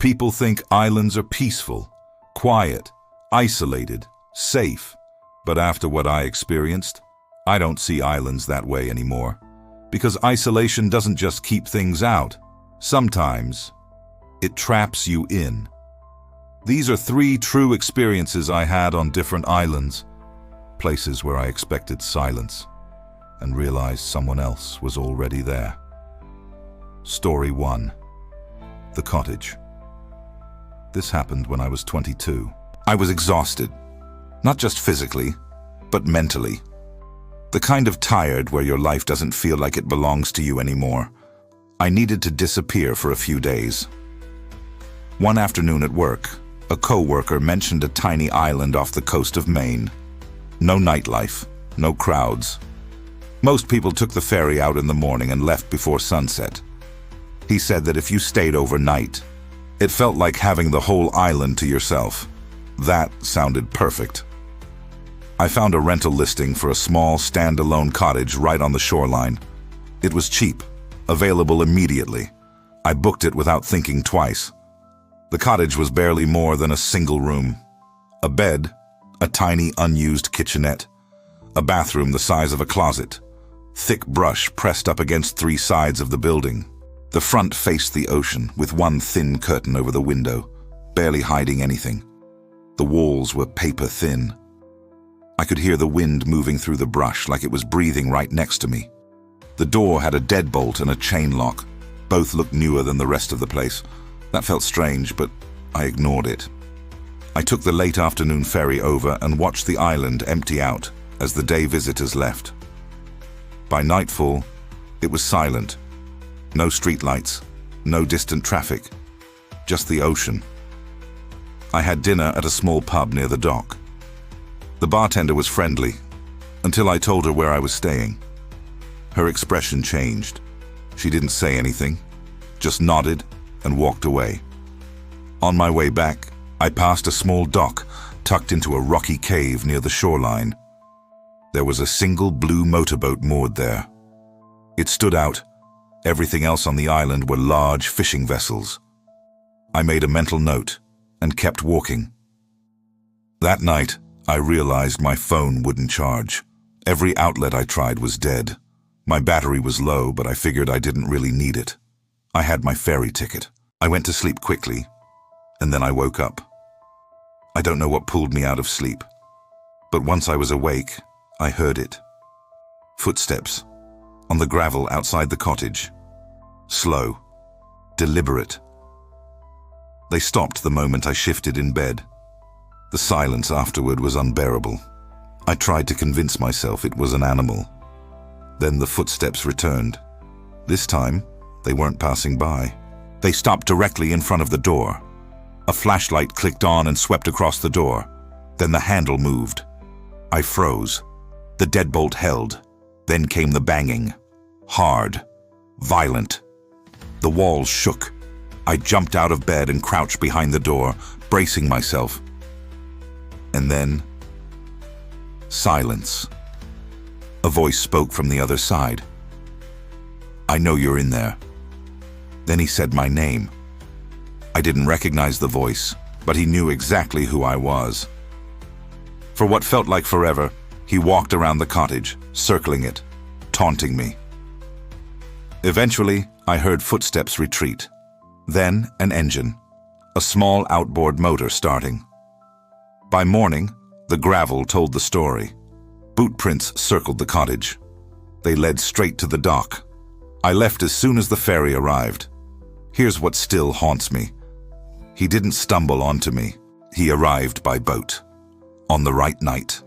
People think islands are peaceful, quiet, isolated, safe. But after what I experienced, I don't see islands that way anymore. Because isolation doesn't just keep things out. Sometimes, it traps you in. These are 3 true experiences I had on different islands. Places where I expected silence and realized someone else was already there. Story 1. The cottage. This happened when I was 22. I was exhausted, not just physically, but mentally. The kind of tired where your life doesn't feel like it belongs to you anymore. I needed to disappear for a few days. One afternoon at work, a co-worker mentioned a tiny island off the coast of Maine. No nightlife, no crowds. Most people took the ferry out in the morning and left before sunset. He said that if you stayed overnight, it felt like having the whole island to yourself. That sounded perfect. I found a rental listing for a small, standalone cottage right on the shoreline. It was cheap, available immediately. I booked it without thinking twice. The cottage was barely more than a single room. A bed, a tiny unused kitchenette, a bathroom the size of a closet, thick brush pressed up against 3 sides of the building. The front faced the ocean with one thin curtain over the window, barely hiding anything. The walls were paper thin. I could hear the wind moving through the brush like it was breathing right next to me. The door had a deadbolt and a chain lock. Both looked newer than the rest of the place. That felt strange, but I ignored it. I took the late afternoon ferry over and watched the island empty out as the day visitors left. By nightfall, it was silent. No streetlights, no distant traffic, just the ocean. I had dinner at a small pub near the dock. The bartender was friendly, until I told her where I was staying. Her expression changed. She didn't say anything, just nodded and walked away. On my way back, I passed a small dock tucked into a rocky cave near the shoreline. There was a single blue motorboat moored there. It stood out. Everything else on the island were large fishing vessels. I made a mental note and kept walking. That night, I realized my phone wouldn't charge. Every outlet I tried was dead. My battery was low, but I figured I didn't really need it. I had my ferry ticket. I went to sleep quickly, and then I woke up. I don't know what pulled me out of sleep, but once I was awake, I heard it. Footsteps on the gravel outside the cottage. Slow, deliberate. They stopped the moment I shifted in bed. The silence afterward was unbearable. I tried to convince myself it was an animal. Then the footsteps returned. This time, they weren't passing by. They stopped directly in front of the door. A flashlight clicked on and swept across the door. Then the handle moved. I froze. The deadbolt held. Then came the banging. Hard. Violent. The walls shook. I jumped out of bed and crouched behind the door, bracing myself. And then, silence. A voice spoke from the other side. "I know you're in there." Then he said my name. I didn't recognize the voice, but he knew exactly who I was. For what felt like forever, he walked around the cottage, circling it, taunting me. Eventually, I heard footsteps retreat. Then an engine, a small outboard motor starting. By morning, the gravel told the story. Boot prints circled the cottage. They led straight to the dock. I left as soon as the ferry arrived. Here's what still haunts me. He didn't stumble onto me. He arrived by boat. On the right night.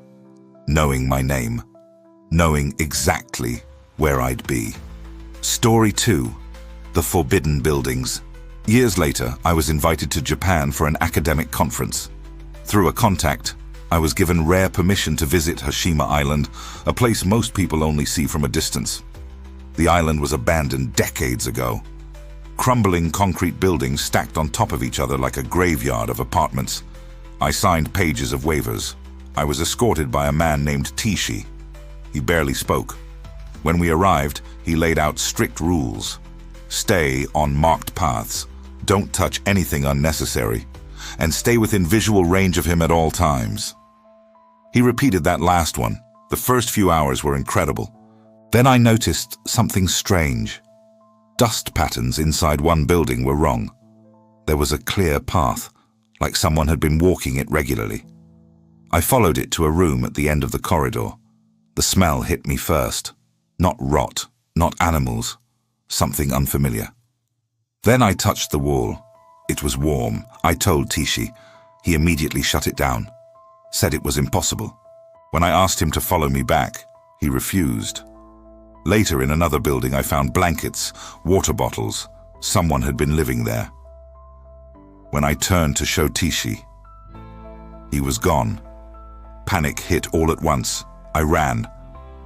Knowing my name. Knowing exactly where I'd be. Story 2. The Forbidden Buildings. Years later, I was invited to Japan for an academic conference. Through a contact, I was given rare permission to visit Hashima Island, a place most people only see from a distance. The island was abandoned decades ago. Crumbling concrete buildings stacked on top of each other like a graveyard of apartments. I signed pages of waivers. I was escorted by a man named Tishi. He barely spoke. When we arrived, he laid out strict rules. Stay on marked paths. Don't touch anything unnecessary, and stay within visual range of him at all times. He repeated that last one. The first few hours were incredible. Then I noticed something strange. Dust patterns inside one building were wrong. There was a clear path, like someone had been walking it regularly. I followed it to a room at the end of the corridor. The smell hit me first. Not rot, not animals, something unfamiliar. Then I touched the wall. It was warm. I told Tishi. He immediately shut it down, said it was impossible. When I asked him to follow me back, he refused. Later, in another building, I found blankets, water bottles. Someone had been living there. When I turned to show Tishi, he was gone. Panic hit all at once. I ran.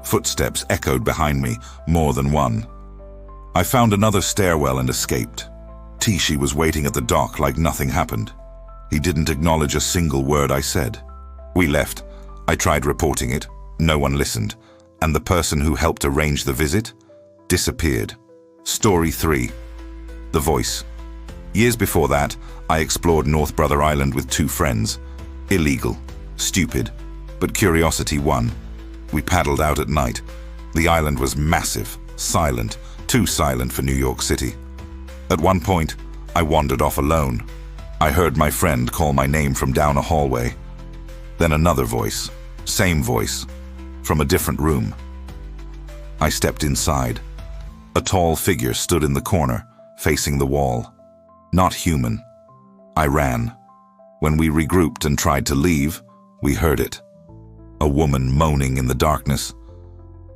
Footsteps echoed behind me, more than one. I found another stairwell and escaped. Tishi was waiting at the dock like nothing happened. He didn't acknowledge a single word I said. We left. I tried reporting it. No one listened. And the person who helped arrange the visit disappeared. Story 3. The Voice. Years before that, I explored North Brother Island with 2 friends. Illegal. Stupid. But curiosity won. We paddled out at night. The island was massive, silent, too silent for New York City. At one point, I wandered off alone. I heard my friend call my name from down a hallway. Then another voice, same voice, from a different room. I stepped inside. A tall figure stood in the corner, facing the wall. Not human. I ran. When we regrouped and tried to leave, we heard it. A woman moaning in the darkness.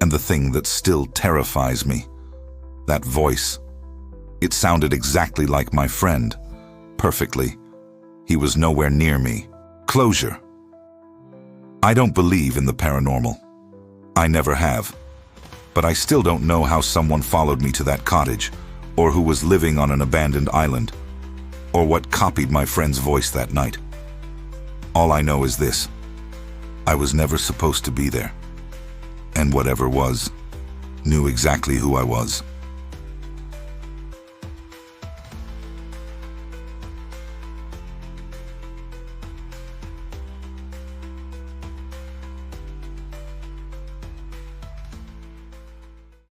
And the thing that still terrifies me, that voice. It sounded exactly like my friend. Perfectly. He was nowhere near me. Closure. I don't believe in the paranormal. I never have. But I still don't know how someone followed me to that cottage, or who was living on an abandoned island, or what copied my friend's voice that night. All I know is this. I was never supposed to be there. And whatever was, knew exactly who I was.